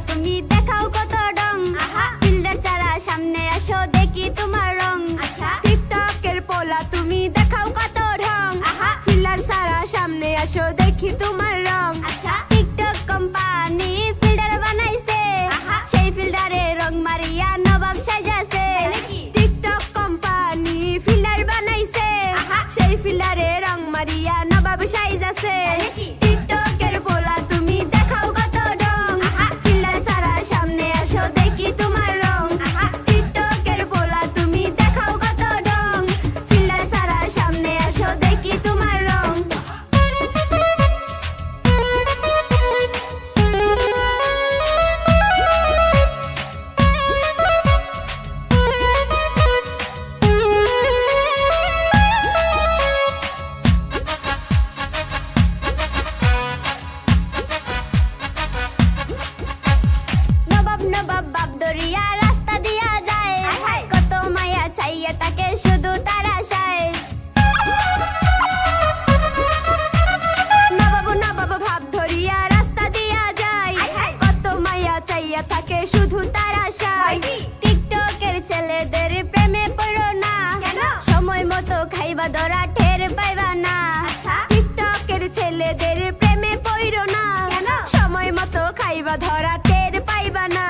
তুমি দেখাও কত ডং ফিল্টার ছাড়া সামনে আসো দেখি তোমার রং টিকটকের পোলা তুমি দেখাও কত ঢং ফিল্টার ছাড়া সামনে আসো দেখি তোমার রং টিকটক কোম্পানি ফিল্টার বানাইছে সেই ফিল্টারে রং মারিয়া নবাব সাজাছে টিকটক কোম্পানি ফিল্টার বানাইছে সেই ফিল্টারে রং মারিয়া নবাব সাইজাছে টিকটকের পোলা তুমি দেখাও কত ডং ফিল্টার ছাড়া সামনে আসো দেখি তোমার রং টিকটকের পোলা তুমি দেখাও কত ডং ফিল্টার ছাড়া সামনে আসো দেখি তোমার রং নবাব নবাব বাপ দরিয়া রাস্তা দিয়া যায় কত মায়া চাইয়ে তাকে শুধু তার আশায় নবাব নবাব ভাব ধরিয়া রাস্তা দিয়া যায় কত মায়া চাইয়া থাকে শুধু তার আশায় টিকটকের ছেলেদের প্রেমে পড়ো না সময় মতো খাইবা ধরা টের পাইবা না টিকটকের ছেলেদের প্রেমে পড়ো না সময় মতো খাইবা ধরা টের পাইবা না